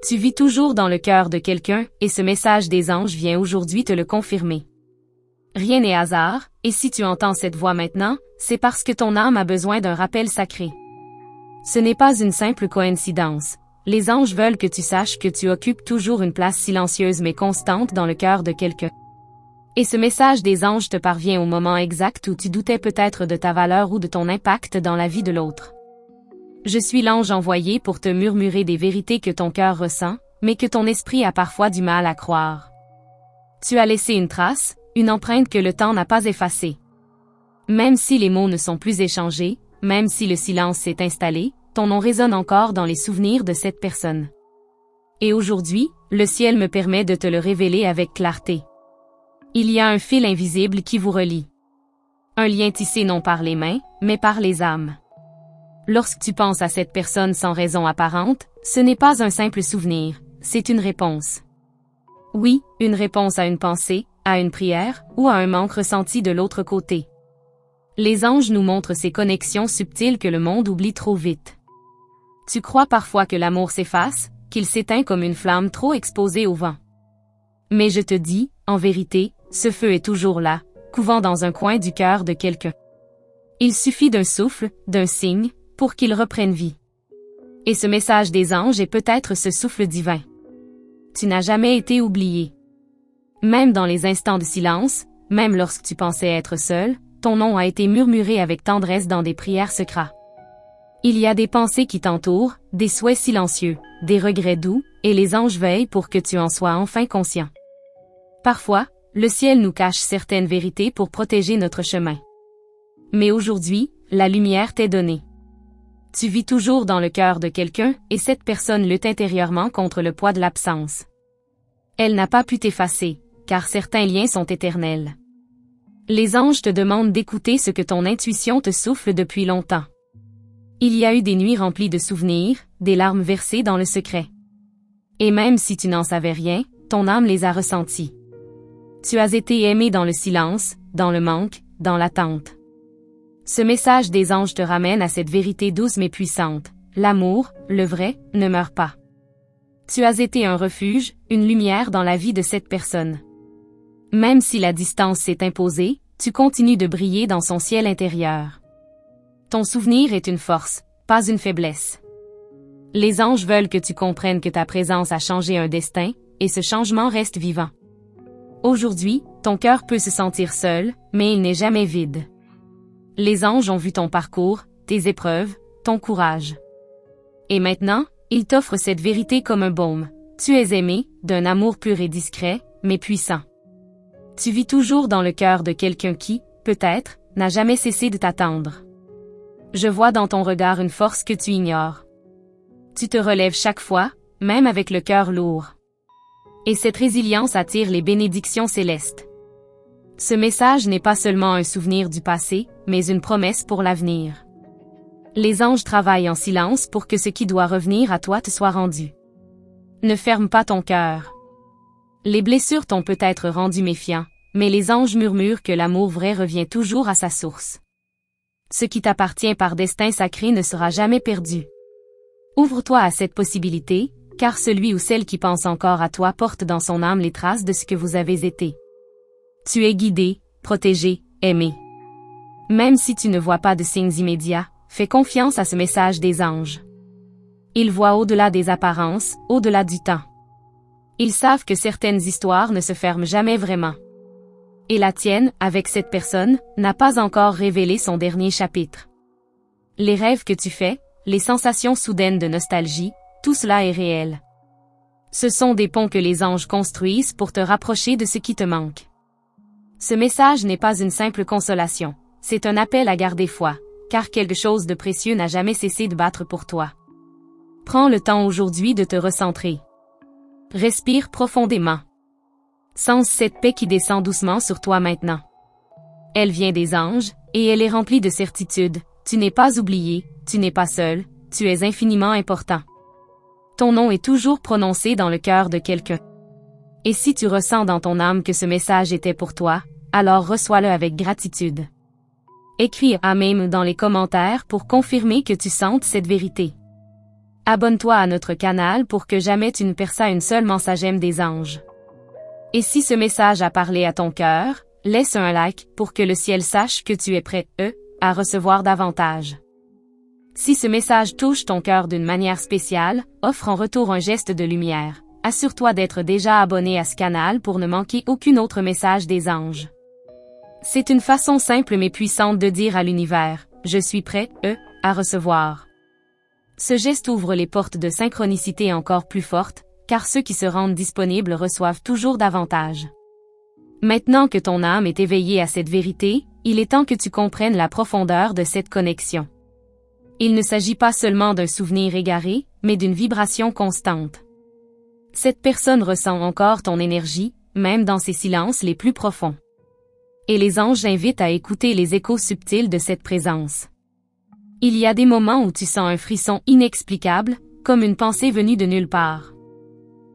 Tu vis toujours dans le cœur de quelqu'un, et ce message des anges vient aujourd'hui te le confirmer. Rien n'est hasard, et si tu entends cette voix maintenant, c'est parce que ton âme a besoin d'un rappel sacré. Ce n'est pas une simple coïncidence. Les anges veulent que tu saches que tu occupes toujours une place silencieuse mais constante dans le cœur de quelqu'un. Et ce message des anges te parvient au moment exact où tu doutais peut-être de ta valeur ou de ton impact dans la vie de l'autre. Je suis l'ange envoyé pour te murmurer des vérités que ton cœur ressent, mais que ton esprit a parfois du mal à croire. Tu as laissé une trace, une empreinte que le temps n'a pas effacée. Même si les mots ne sont plus échangés, même si le silence s'est installé, ton nom résonne encore dans les souvenirs de cette personne. Et aujourd'hui, le ciel me permet de te le révéler avec clarté. Il y a un fil invisible qui vous relie. Un lien tissé non par les mains, mais par les âmes. Lorsque tu penses à cette personne sans raison apparente, ce n'est pas un simple souvenir, c'est une réponse. Oui, une réponse à une pensée, à une prière, ou à un manque ressenti de l'autre côté. Les anges nous montrent ces connexions subtiles que le monde oublie trop vite. Tu crois parfois que l'amour s'efface, qu'il s'éteint comme une flamme trop exposée au vent. Mais je te dis, en vérité, ce feu est toujours là, couvant dans un coin du cœur de quelqu'un. Il suffit d'un souffle, d'un signe, pour qu'il reprenne vie. Et ce message des anges est peut-être ce souffle divin. Tu n'as jamais été oublié. Même dans les instants de silence, même lorsque tu pensais être seul, ton nom a été murmuré avec tendresse dans des prières secrètes. Il y a des pensées qui t'entourent, des souhaits silencieux, des regrets doux, et les anges veillent pour que tu en sois enfin conscient. Parfois, le ciel nous cache certaines vérités pour protéger notre chemin. Mais aujourd'hui, la lumière t'est donnée. Tu vis toujours dans le cœur de quelqu'un, et cette personne lutte intérieurement contre le poids de l'absence. Elle n'a pas pu t'effacer, car certains liens sont éternels. Les anges te demandent d'écouter ce que ton intuition te souffle depuis longtemps. Il y a eu des nuits remplies de souvenirs, des larmes versées dans le secret. Et même si tu n'en savais rien, ton âme les a ressenties. Tu as été aimé dans le silence, dans le manque, dans l'attente. Ce message des anges te ramène à cette vérité douce mais puissante. L'amour, le vrai, ne meurt pas. Tu as été un refuge, une lumière dans la vie de cette personne. Même si la distance s'est imposée, tu continues de briller dans son ciel intérieur. Ton souvenir est une force, pas une faiblesse. Les anges veulent que tu comprennes que ta présence a changé un destin, et ce changement reste vivant. Aujourd'hui, ton cœur peut se sentir seul, mais il n'est jamais vide. Les anges ont vu ton parcours, tes épreuves, ton courage. Et maintenant, ils t'offrent cette vérité comme un baume. Tu es aimé, d'un amour pur et discret, mais puissant. Tu vis toujours dans le cœur de quelqu'un qui, peut-être, n'a jamais cessé de t'attendre. Je vois dans ton regard une force que tu ignores. Tu te relèves chaque fois, même avec le cœur lourd. Et cette résilience attire les bénédictions célestes. Ce message n'est pas seulement un souvenir du passé, mais une promesse pour l'avenir. Les anges travaillent en silence pour que ce qui doit revenir à toi te soit rendu. Ne ferme pas ton cœur. Les blessures t'ont peut-être rendu méfiant, mais les anges murmurent que l'amour vrai revient toujours à sa source. Ce qui t'appartient par destin sacré ne sera jamais perdu. Ouvre-toi à cette possibilité, car celui ou celle qui pense encore à toi porte dans son âme les traces de ce que vous avez été. Tu es guidé, protégé, aimé. Même si tu ne vois pas de signes immédiats, fais confiance à ce message des anges. Ils voient au-delà des apparences, au-delà du temps. Ils savent que certaines histoires ne se ferment jamais vraiment. Et la tienne, avec cette personne, n'a pas encore révélé son dernier chapitre. Les rêves que tu fais, les sensations soudaines de nostalgie, tout cela est réel. Ce sont des ponts que les anges construisent pour te rapprocher de ce qui te manque. Ce message n'est pas une simple consolation, c'est un appel à garder foi, car quelque chose de précieux n'a jamais cessé de battre pour toi. Prends le temps aujourd'hui de te recentrer. Respire profondément. Sens cette paix qui descend doucement sur toi maintenant. Elle vient des anges, et elle est remplie de certitude. Tu n'es pas oublié, tu n'es pas seul, tu es infiniment important. Ton nom est toujours prononcé dans le cœur de quelqu'un. Et si tu ressens dans ton âme que ce message était pour toi, alors reçois-le avec gratitude. Écris Amen dans les commentaires pour confirmer que tu sentes cette vérité. Abonne-toi à notre canal pour que jamais tu ne perças une seule mensagème des anges. Et si ce message a parlé à ton cœur, laisse un like pour que le ciel sache que tu es prêt, à recevoir davantage. Si ce message touche ton cœur d'une manière spéciale, offre en retour un geste de lumière. Assure-toi d'être déjà abonné à ce canal pour ne manquer aucun autre message des anges. C'est une façon simple mais puissante de dire à l'univers, je suis prêt, à recevoir. Ce geste ouvre les portes de synchronicité encore plus fortes, car ceux qui se rendent disponibles reçoivent toujours davantage. Maintenant que ton âme est éveillée à cette vérité, il est temps que tu comprennes la profondeur de cette connexion. Il ne s'agit pas seulement d'un souvenir égaré, mais d'une vibration constante. Cette personne ressent encore ton énergie, même dans ses silences les plus profonds. Et les anges invitent à écouter les échos subtils de cette présence. Il y a des moments où tu sens un frisson inexplicable, comme une pensée venue de nulle part.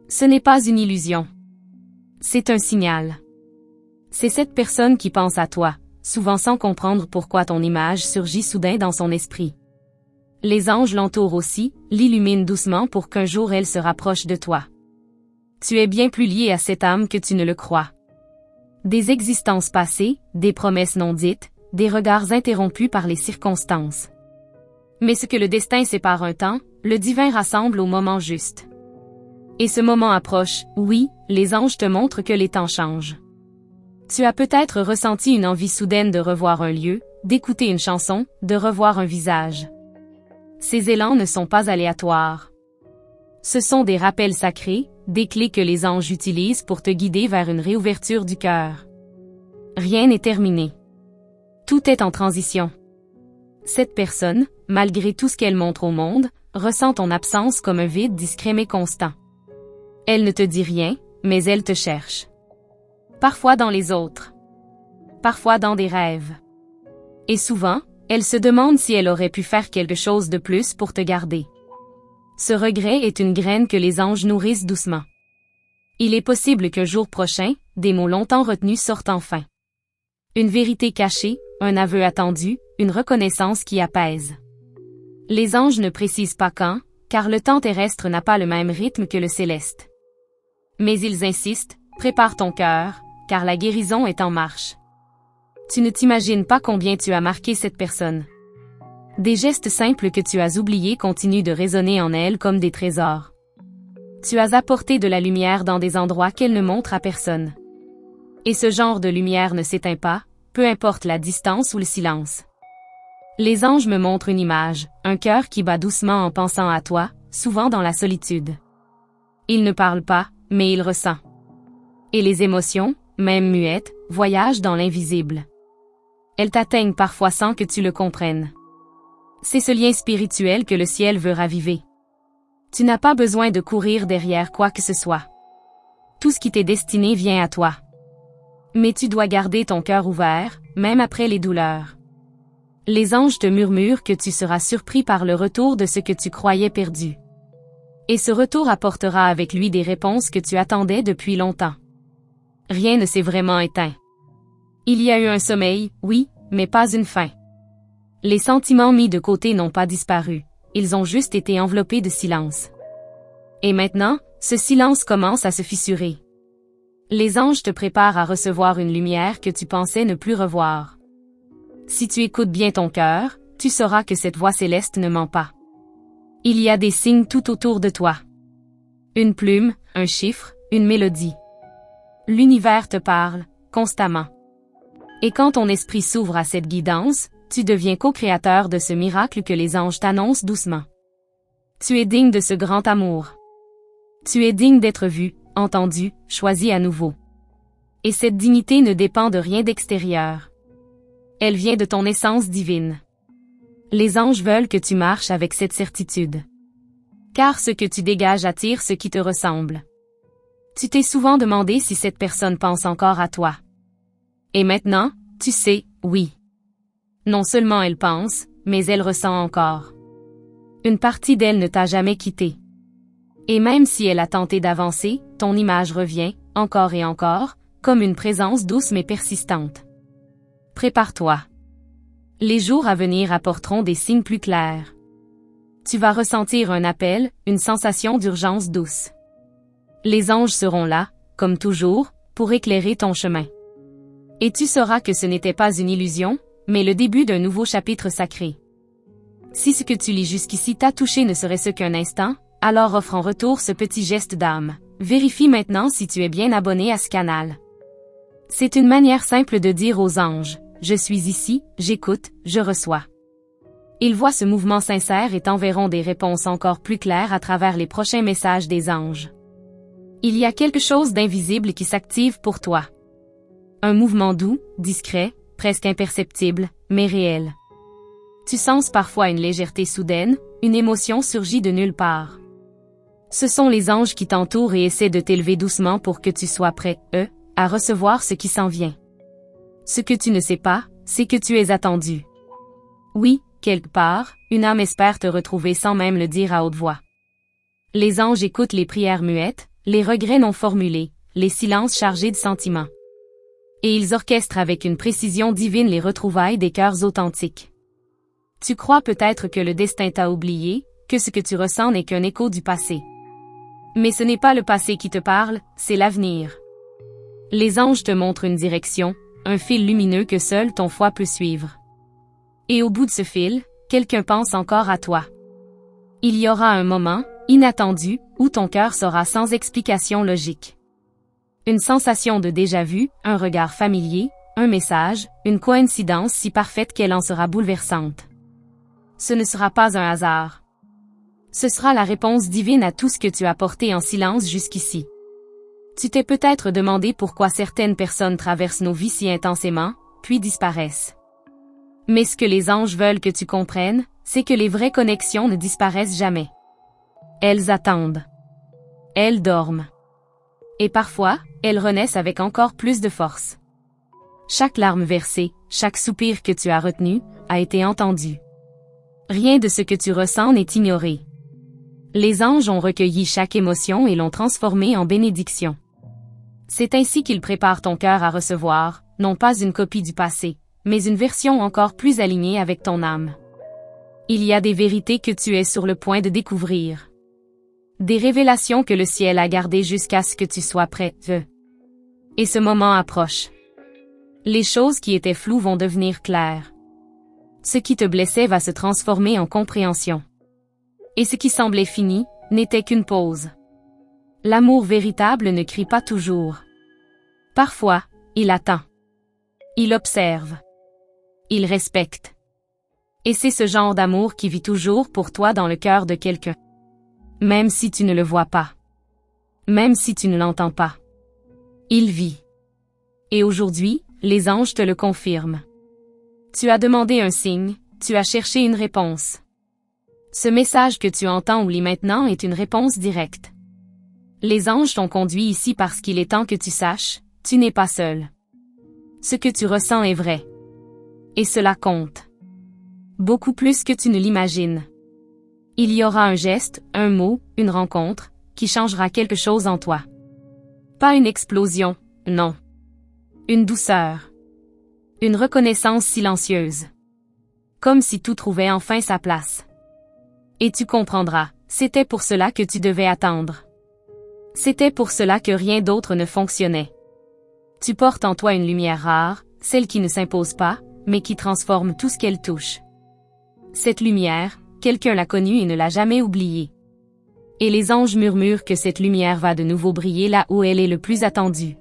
Ce n'est pas une illusion. C'est un signal. C'est cette personne qui pense à toi, souvent sans comprendre pourquoi ton image surgit soudain dans son esprit. Les anges l'entourent aussi, l'illuminent doucement pour qu'un jour elle se rapproche de toi. Tu es bien plus lié à cette âme que tu ne le crois. Des existences passées, des promesses non dites, des regards interrompus par les circonstances. Mais ce que le destin sépare un temps, le divin rassemble au moment juste. Et ce moment approche, oui, les anges te montrent que les temps changent. Tu as peut-être ressenti une envie soudaine de revoir un lieu, d'écouter une chanson, de revoir un visage. Ces élans ne sont pas aléatoires. Ce sont des rappels sacrés, des clés que les anges utilisent pour te guider vers une réouverture du cœur. Rien n'est terminé. Tout est en transition. Cette personne, malgré tout ce qu'elle montre au monde, ressent ton absence comme un vide discret mais constant. Elle ne te dit rien, mais elle te cherche. Parfois dans les autres. Parfois dans des rêves. Et souvent, elle se demande si elle aurait pu faire quelque chose de plus pour te garder. Ce regret est une graine que les anges nourrissent doucement. Il est possible qu'un jour prochain, des mots longtemps retenus sortent enfin. Une vérité cachée, un aveu attendu, une reconnaissance qui apaise. Les anges ne précisent pas quand, car le temps terrestre n'a pas le même rythme que le céleste. Mais ils insistent, prépare ton cœur, car la guérison est en marche. Tu ne t'imagines pas combien tu as marqué cette personne. Des gestes simples que tu as oubliés continuent de résonner en elle comme des trésors. Tu as apporté de la lumière dans des endroits qu'elle ne montre à personne. Et ce genre de lumière ne s'éteint pas, peu importe la distance ou le silence. Les anges me montrent une image, un cœur qui bat doucement en pensant à toi, souvent dans la solitude. Il ne parle pas, mais il ressent. Et les émotions, même muettes, voyagent dans l'invisible. Elles t'atteignent parfois sans que tu le comprennes. C'est ce lien spirituel que le ciel veut raviver. Tu n'as pas besoin de courir derrière quoi que ce soit. Tout ce qui t'est destiné vient à toi. Mais tu dois garder ton cœur ouvert, même après les douleurs. Les anges te murmurent que tu seras surpris par le retour de ce que tu croyais perdu. Et ce retour apportera avec lui des réponses que tu attendais depuis longtemps. Rien ne s'est vraiment éteint. Il y a eu un sommeil, oui, mais pas une fin. Les sentiments mis de côté n'ont pas disparu, ils ont juste été enveloppés de silence. Et maintenant, ce silence commence à se fissurer. Les anges te préparent à recevoir une lumière que tu pensais ne plus revoir. Si tu écoutes bien ton cœur, tu sauras que cette voix céleste ne ment pas. Il y a des signes tout autour de toi. Une plume, un chiffre, une mélodie. L'univers te parle, constamment. Et quand ton esprit s'ouvre à cette guidance, tu deviens co-créateur de ce miracle que les anges t'annoncent doucement. Tu es digne de ce grand amour. Tu es digne d'être vu, entendu, choisi à nouveau. Et cette dignité ne dépend de rien d'extérieur. Elle vient de ton essence divine. Les anges veulent que tu marches avec cette certitude. Car ce que tu dégages attire ce qui te ressemble. Tu t'es souvent demandé si cette personne pense encore à toi. Et maintenant, tu sais, oui. Non seulement elle pense, mais elle ressent encore. Une partie d'elle ne t'a jamais quitté. Et même si elle a tenté d'avancer, ton image revient, encore et encore, comme une présence douce mais persistante. Prépare-toi. Les jours à venir apporteront des signes plus clairs. Tu vas ressentir un appel, une sensation d'urgence douce. Les anges seront là, comme toujours, pour éclairer ton chemin. Et tu sauras que ce n'était pas une illusion, mais le début d'un nouveau chapitre sacré. Si ce que tu lis jusqu'ici t'a touché ne serait-ce qu'un instant, alors offre en retour ce petit geste d'âme. Vérifie maintenant si tu es bien abonné à ce canal. C'est une manière simple de dire aux anges, je suis ici, j'écoute, je reçois. Ils voient ce mouvement sincère et t'enverront des réponses encore plus claires à travers les prochains messages des anges. Il y a quelque chose d'invisible qui s'active pour toi. Un mouvement doux, discret, presque imperceptible, mais réel. Tu sens parfois une légèreté soudaine, une émotion surgit de nulle part. Ce sont les anges qui t'entourent et essaient de t'élever doucement pour que tu sois prêt, à recevoir ce qui s'en vient. Ce que tu ne sais pas, c'est que tu es attendu. Oui, quelque part, une âme espère te retrouver sans même le dire à haute voix. Les anges écoutent les prières muettes, les regrets non formulés, les silences chargés de sentiments. Et ils orchestrent avec une précision divine les retrouvailles des cœurs authentiques. Tu crois peut-être que le destin t'a oublié, que ce que tu ressens n'est qu'un écho du passé. Mais ce n'est pas le passé qui te parle, c'est l'avenir. Les anges te montrent une direction, un fil lumineux que seul ton foi peut suivre. Et au bout de ce fil, quelqu'un pense encore à toi. Il y aura un moment, inattendu, où ton cœur sera sans explication logique. Une sensation de déjà-vu, un regard familier, un message, une coïncidence si parfaite qu'elle en sera bouleversante. Ce ne sera pas un hasard. Ce sera la réponse divine à tout ce que tu as porté en silence jusqu'ici. Tu t'es peut-être demandé pourquoi certaines personnes traversent nos vies si intensément, puis disparaissent. Mais ce que les anges veulent que tu comprennes, c'est que les vraies connexions ne disparaissent jamais. Elles attendent. Elles dorment. Et parfois, elles renaissent avec encore plus de force. Chaque larme versée, chaque soupir que tu as retenu, a été entendu. Rien de ce que tu ressens n'est ignoré. Les anges ont recueilli chaque émotion et l'ont transformée en bénédiction. C'est ainsi qu'ils préparent ton cœur à recevoir, non pas une copie du passé, mais une version encore plus alignée avec ton âme. Il y a des vérités que tu es sur le point de découvrir. Des révélations que le ciel a gardées jusqu'à ce que tu sois prêt. Et ce moment approche. Les choses qui étaient floues vont devenir claires. Ce qui te blessait va se transformer en compréhension. Et ce qui semblait fini, n'était qu'une pause. L'amour véritable ne crie pas toujours. Parfois, il attend. Il observe. Il respecte. Et c'est ce genre d'amour qui vit toujours pour toi dans le cœur de quelqu'un. Même si tu ne le vois pas. Même si tu ne l'entends pas. Il vit. Et aujourd'hui, les anges te le confirment. Tu as demandé un signe, tu as cherché une réponse. Ce message que tu entends ou lis maintenant est une réponse directe. Les anges t'ont conduit ici parce qu'il est temps que tu saches, tu n'es pas seul. Ce que tu ressens est vrai. Et cela compte. Beaucoup plus que tu ne l'imagines. Il y aura un geste, un mot, une rencontre, qui changera quelque chose en toi. Pas une explosion, non. Une douceur. Une reconnaissance silencieuse. Comme si tout trouvait enfin sa place. Et tu comprendras, c'était pour cela que tu devais attendre. C'était pour cela que rien d'autre ne fonctionnait. Tu portes en toi une lumière rare, celle qui ne s'impose pas, mais qui transforme tout ce qu'elle touche. Cette lumière, quelqu'un l'a connue et ne l'a jamais oubliée. Et les anges murmurent que cette lumière va de nouveau briller là où elle est le plus attendue.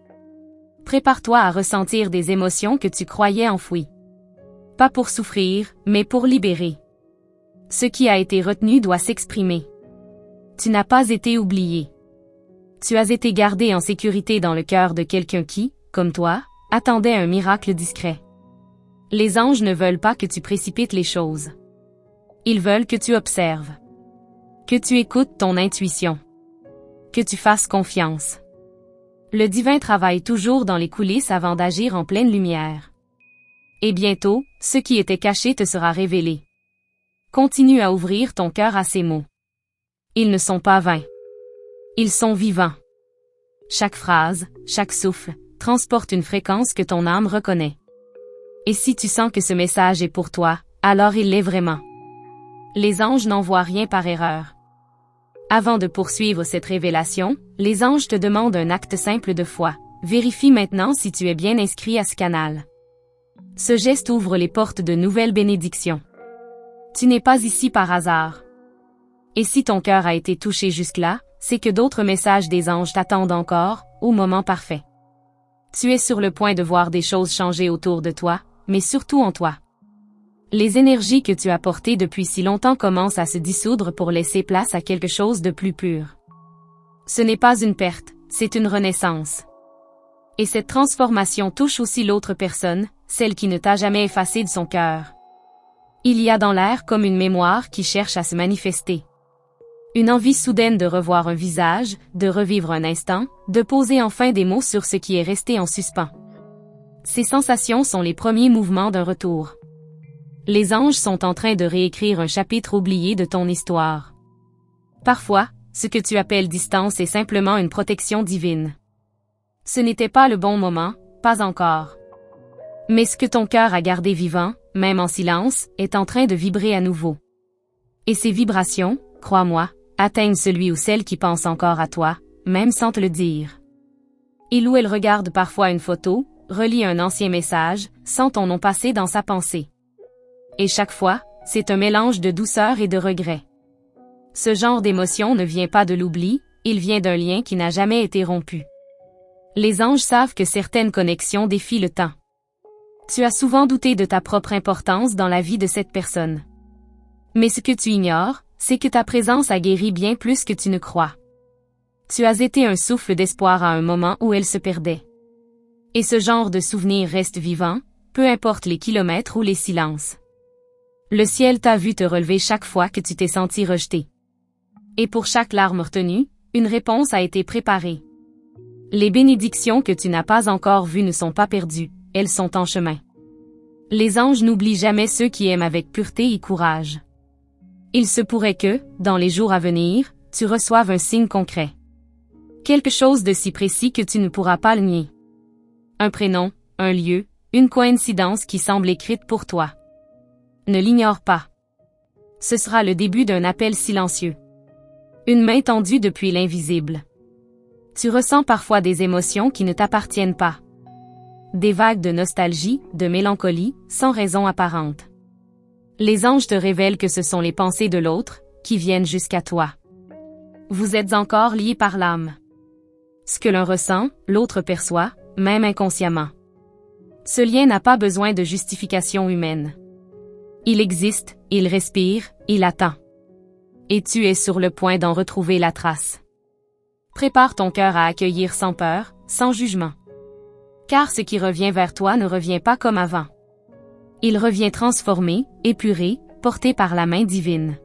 Prépare-toi à ressentir des émotions que tu croyais enfouies. Pas pour souffrir, mais pour libérer. Ce qui a été retenu doit s'exprimer. Tu n'as pas été oublié. Tu as été gardé en sécurité dans le cœur de quelqu'un qui, comme toi, attendait un miracle discret. Les anges ne veulent pas que tu précipites les choses. Ils veulent que tu observes. Que tu écoutes ton intuition. Que tu fasses confiance. Le divin travaille toujours dans les coulisses avant d'agir en pleine lumière. Et bientôt, ce qui était caché te sera révélé. Continue à ouvrir ton cœur à ces mots. Ils ne sont pas vains. Ils sont vivants. Chaque phrase, chaque souffle, transporte une fréquence que ton âme reconnaît. Et si tu sens que ce message est pour toi, alors il l'est vraiment. Les anges n'envoient rien par erreur. Avant de poursuivre cette révélation, les anges te demandent un acte simple de foi. Vérifie maintenant si tu es bien inscrit à ce canal. Ce geste ouvre les portes de nouvelles bénédictions. Tu n'es pas ici par hasard. Et si ton cœur a été touché jusque-là, c'est que d'autres messages des anges t'attendent encore, au moment parfait. Tu es sur le point de voir des choses changer autour de toi, mais surtout en toi. Les énergies que tu as portées depuis si longtemps commencent à se dissoudre pour laisser place à quelque chose de plus pur. Ce n'est pas une perte, c'est une renaissance. Et cette transformation touche aussi l'autre personne, celle qui ne t'a jamais effacé de son cœur. Il y a dans l'air comme une mémoire qui cherche à se manifester. Une envie soudaine de revoir un visage, de revivre un instant, de poser enfin des mots sur ce qui est resté en suspens. Ces sensations sont les premiers mouvements d'un retour. Les anges sont en train de réécrire un chapitre oublié de ton histoire. Parfois, ce que tu appelles distance est simplement une protection divine. Ce n'était pas le bon moment, pas encore. Mais ce que ton cœur a gardé vivant, même en silence, est en train de vibrer à nouveau. Et ces vibrations, crois-moi, atteignent celui ou celle qui pense encore à toi, même sans te le dire. Il ou elle regarde parfois une photo, relit un ancien message, sent ton nom passer dans sa pensée. Et chaque fois, c'est un mélange de douceur et de regret. Ce genre d'émotion ne vient pas de l'oubli, il vient d'un lien qui n'a jamais été rompu. Les anges savent que certaines connexions défient le temps. Tu as souvent douté de ta propre importance dans la vie de cette personne. Mais ce que tu ignores, c'est que ta présence a guéri bien plus que tu ne crois. Tu as été un souffle d'espoir à un moment où elle se perdait. Et ce genre de souvenir reste vivant, peu importe les kilomètres ou les silences. Le ciel t'a vu te relever chaque fois que tu t'es senti rejeté. Et pour chaque larme retenue, une réponse a été préparée. Les bénédictions que tu n'as pas encore vues ne sont pas perdues, elles sont en chemin. Les anges n'oublient jamais ceux qui aiment avec pureté et courage. Il se pourrait que, dans les jours à venir, tu reçoives un signe concret. Quelque chose de si précis que tu ne pourras pas le nier. Un prénom, un lieu, une coïncidence qui semble écrite pour toi. Ne l'ignore pas. Ce sera le début d'un appel silencieux. Une main tendue depuis l'invisible. Tu ressens parfois des émotions qui ne t'appartiennent pas. Des vagues de nostalgie, de mélancolie, sans raison apparente. Les anges te révèlent que ce sont les pensées de l'autre, qui viennent jusqu'à toi. Vous êtes encore liés par l'âme. Ce que l'un ressent, l'autre perçoit, même inconsciemment. Ce lien n'a pas besoin de justification humaine. Il existe, il respire, il attend. Et tu es sur le point d'en retrouver la trace. Prépare ton cœur à accueillir sans peur, sans jugement. Car ce qui revient vers toi ne revient pas comme avant. Il revient transformé, épuré, porté par la main divine.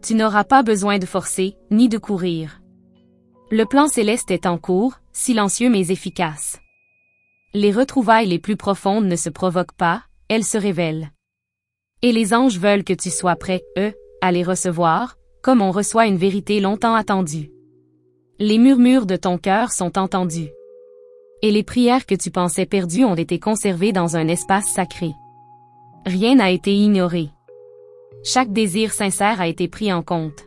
Tu n'auras pas besoin de forcer, ni de courir. Le plan céleste est en cours, silencieux mais efficace. Les retrouvailles les plus profondes ne se provoquent pas, elles se révèlent. Et les anges veulent que tu sois prêt, à les recevoir, comme on reçoit une vérité longtemps attendue. Les murmures de ton cœur sont entendus. Et les prières que tu pensais perdues ont été conservées dans un espace sacré. Rien n'a été ignoré. Chaque désir sincère a été pris en compte.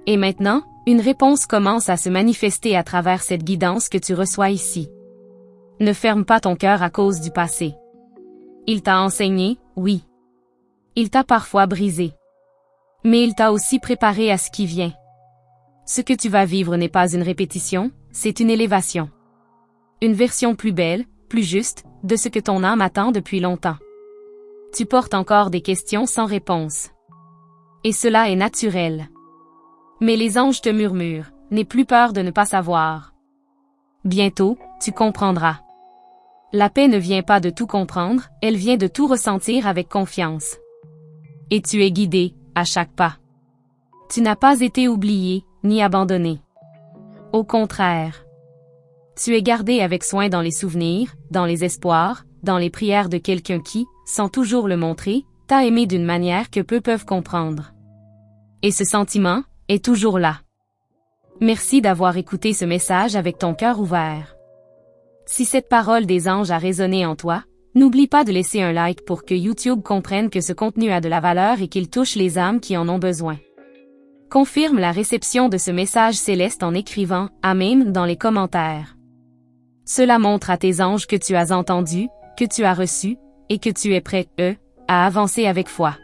Et maintenant, une réponse commence à se manifester à travers cette guidance que tu reçois ici. Ne ferme pas ton cœur à cause du passé. Il t'a enseigné, oui. Il t'a parfois brisé. Mais il t'a aussi préparé à ce qui vient. Ce que tu vas vivre n'est pas une répétition, c'est une élévation. Une version plus belle, plus juste, de ce que ton âme attend depuis longtemps. Tu portes encore des questions sans réponse. Et cela est naturel. Mais les anges te murmurent, n'aie plus peur de ne pas savoir. Bientôt, tu comprendras. La paix ne vient pas de tout comprendre, elle vient de tout ressentir avec confiance. Et tu es guidé, à chaque pas. Tu n'as pas été oublié, ni abandonné. Au contraire. Tu es gardé avec soin dans les souvenirs, dans les espoirs, dans les prières de quelqu'un qui, sans toujours le montrer, t'a aimé d'une manière que peu peuvent comprendre. Et ce sentiment est toujours là. Merci d'avoir écouté ce message avec ton cœur ouvert. Si cette parole des anges a résonné en toi, N'oublie pas de laisser un like pour que YouTube comprenne que ce contenu a de la valeur et qu'il touche les âmes qui en ont besoin. Confirme la réception de ce message céleste en écrivant « Amen » dans les commentaires. Cela montre à tes anges que tu as entendu, que tu as reçu, et que tu es prêt, à avancer avec foi.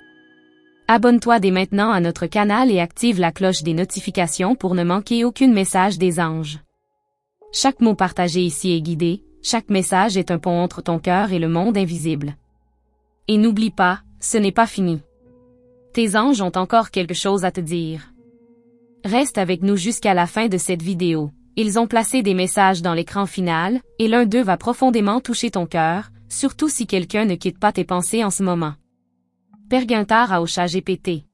Abonne-toi dès maintenant à notre canal et active la cloche des notifications pour ne manquer aucun message des anges. Chaque mot partagé ici est guidé, chaque message est un pont entre ton cœur et le monde invisible. Et n'oublie pas, ce n'est pas fini. Tes anges ont encore quelque chose à te dire. Reste avec nous jusqu'à la fin de cette vidéo. Ils ont placé des messages dans l'écran final, et l'un d'eux va profondément toucher ton cœur, surtout si quelqu'un ne quitte pas tes pensées en ce moment. Père Guintard à ChatGPT.